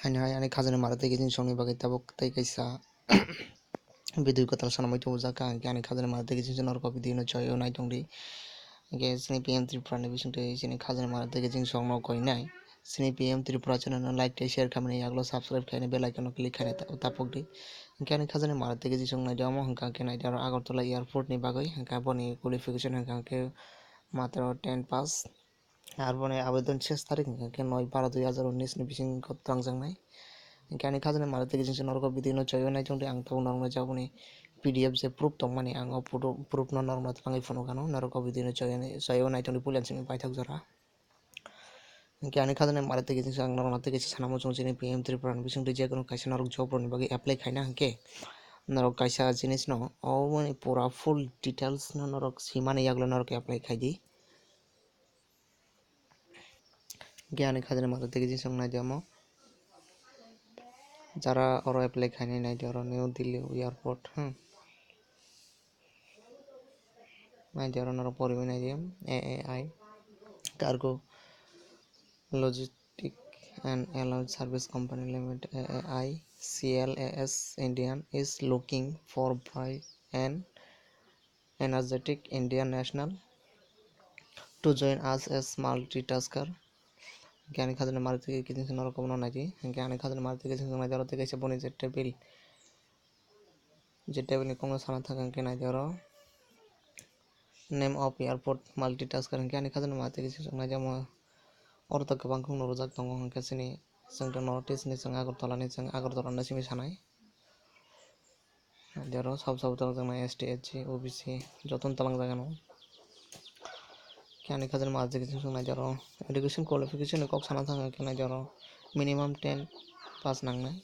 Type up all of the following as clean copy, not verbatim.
खायनो हाय ani khajani mara tei jing songni bagai tabuk tei kaisa video kotal sanamai to jaka ani khajani mara tei jing norko video no choyo nai tongri ge sini PM Tripura ni bising tei sini khajani mara tei jing song no koi nai sini PM Tripura channel no like tei share khamani yaglo subscribe khaine bell icon no click khaine tapok di ani khajani mara tei jing song nai damo hangka ke nai daro Agartala Airport ni bagai hangka boni qualification hangka ke matro 10 pass আর বনে আবেদন শেষ তারিখ के 9/12/2019 ni bising ko tangjangnai ani khajani mara tei jing norko video no choyo nai tongri ang tau norma jaboni PDF je proof tongmani ang o photo proof no norma tlangai phono gano norko video no choyo nai tongri pulian sing paithak jora ani khajani mara tei jing ang norma tei sanamo chongchini PM Tripura ni bising je kono kaisa norok job ni bagi apply khaina hangke norok kaisa jinis no o pura full details no norok simani yaglo norok apply khaidi ani khajani mara tei jing nai damo যারা ওরা apply খায়নি নাই ওরা new Delhi airport নাই ওরা নর পরিবে নাই দিম AI cargo logistic and airline service company limited AAI CLAS Indian is looking for bright and energetic Indian national to join us as multitasker ज्ञानी खाजने मारते के किसी से नरक बना नहीं ज्ञानी खाजने मारते के किसी से ना जरूरत है कैसे बनी जेटेबल निकोंग साना था कंके ना जरो नेम ऑफ एयरपोर्ट मल्टीटास्क करें ज्ञानी खाजने मारते के किसी से ना जमा और तक बांकुं नरोजाक तंगो हंके सिनी संग नोटिस नि संग आगरतला ने सिमी सानाय जरो सब तक जंग STHG OBC जतन तलांग जागानो ज्ञानी खाजने मारते के किसी से ना जरो एजुकेशन क्वालिफिकेशन को साना था कंके ना जरो मिनिमम 10 पास नांगनाय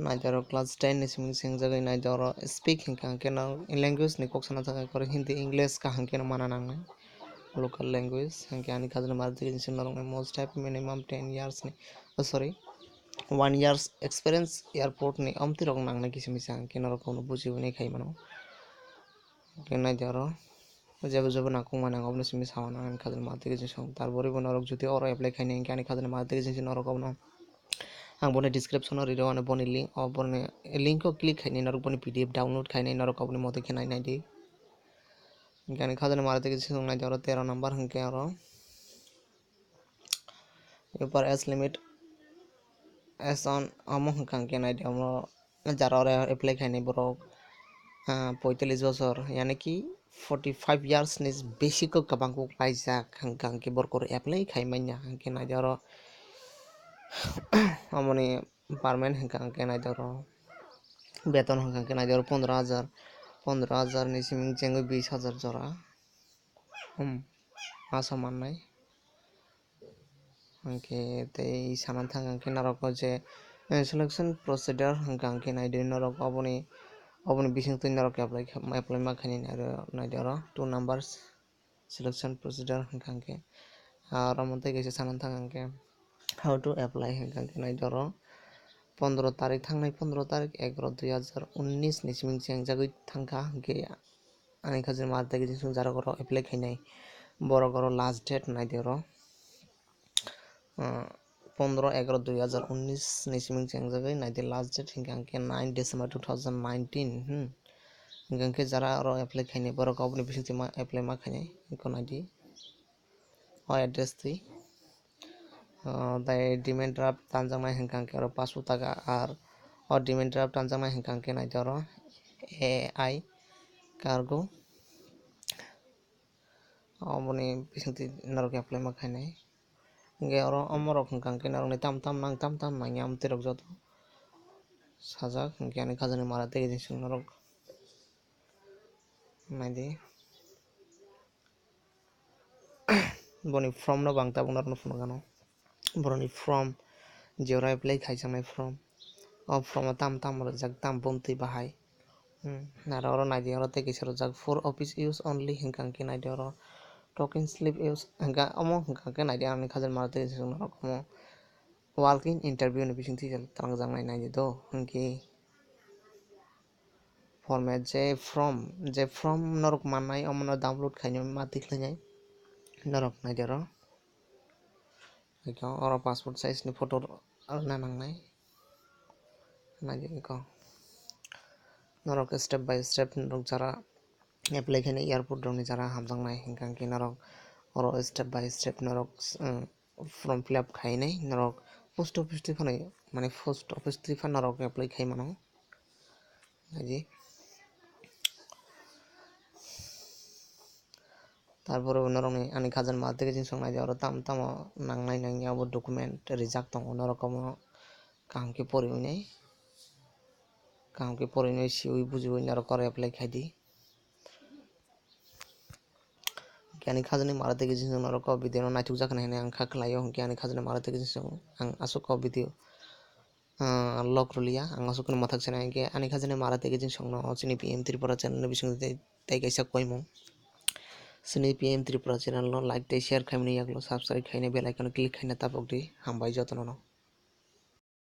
नाइजरो क्लास 10 नि सिंग जगह नाइजरो स्पीक हिंका के ना लैंग्वेज नि कोक्सना था कर हिंदी इंग्लिश का हंके न माना नांग लोकल लैंग्वेज हंके आनी खाजन मारते के सिन Narang most type minimum 10 years नि सॉरी 1 इयर्स एक्सपीरियंस एयरपोर्ट नि अमति रंग नांग किसी मिसा हंके नरक को बुझिउ नै खाइ मानो के नाइजरो जेबो जेबो नाकु माना गबनो सिमि सावना आनी खाजन मारते के सिन तारबोरे बनरक जुति और अप्लाई खाइ नै आनी खाजन मारते के सिन नरक गबनो ang bone description or iro ane bone link or bone link ko click khaini narok bone PDF download khaini narok bone mote khenai nai di gani khadane marate ke sung nai jaro 13 number hangke aro upar as limit as on amo hangke nai amo jaro re apply khaini borok 45 বছর yani ki 45 years ni basic ko kabang ko paijak hangke borkor apply khaimanya hangke nai jaro amoni permanent hangke nai jaro বেতন হংকে না জর 15000 ni siming jengo 20000 jora asa mannai hangke tei sanan thangke narok je selection procedure hangke nai de narok oboni bising tui narok apply ma khani nai jora 2 numbers selection procedure hangke ar amonte gese sanan thangke how to apply hangke nai jora 15 तारिख थांनाय 15 तारिख 11/2019 नि सिमिं जगै थांखा के आनी खाजन मारते के जों जारा गरो एप्लाई खाइनाय बरो गरो लास्ट डेट नाय देरो 15/11/2019 नि सिमिं जगै नाय दे लास्ट डेट हिंगा के 9 डिसेंबर 2019 हिंगा के जारा रो एप्लाई खाइनाय बरो गावनि बिसिंति मा एप्लाई मा खाइनाय को नाय दि ओ एड्रेस थि दाय डिमांड ड्राफ्ट तानजांनाय हंकांके आरो 500 टाका आर और डिमांड ड्राफ्ट तानजांनाय हंकांके नाय जरो AI कार्गो अमनि बिसंति नरक एप्लाई मा खाइनाय गे आरो अमरक हंकांके नरक ताम ताम नाय आमते रक जतो साजाक हंके आनी खाजन मारते के जिसुं नरक नाय दे बनि फर्म न बांगता बुंनार न फुन गानो बरनि फर्म जेरा एप्लाई खाइजानाय फर्म अ फर्म ताम रजाक ताम बुमति बाहाय नारा और नाय दियारो ते किसरो जाक फॉर ऑफिस यूज ओनली हिंकांके नाय दियारो टोकन स्लिप यूज हंगा अमो हंकांके नाय दिया आनी खाजन मारते जों रकमो वर्किंग इंटरव्यू नि बिसिंथि तांग जांनाय नाय दो हंकी फॉर्मेट जे फर्म नरक माननाय अमनो डाउनलोड खाइनो मा दिखलायनाय नरक नाय दियारो Ikaw oro passport size ni photo na nangnai nagi ikaw norok step by step norok jara apply khainai airport rok ni jara hamjaknai hingkha khe norok oro step by step norok form fill up khainai norok post office ti phanai mane post office ti phan norok apply khai mano nagi তারপরে অন্যরকম আনি খাজান মাল থেকে জিনিস সংনাই যাওয়ার তাম তাম নাংনাই নাংনি আবার ডকুমেন্ট রিজাক্ট দं অন্যরকম কাহামকে পরিনয় সিউই বুঝুই নর করে অ্যাপ্লাই খাইদি জ্ঞানী খাজানি মারা থেকে জিনিস নরক বিদিও নাইথুক জাখান হেনে আं খাখলাयो জ্ঞানী খাজানি মারা থেকে জিনিস आं আসক বিদিও লক রলিয়া आं আসক মাথাক সেনা কে আনি খাজানি মারা থেকে জিনিস সংনো চিনি পিএম ত্রিপুরা চ্যানেল বিসং তাই কাইসা কইমু sini PM Tripura channel no like share khaimni yaklo subscribe khaine bell icon click khaina tapok di hambai jotono no।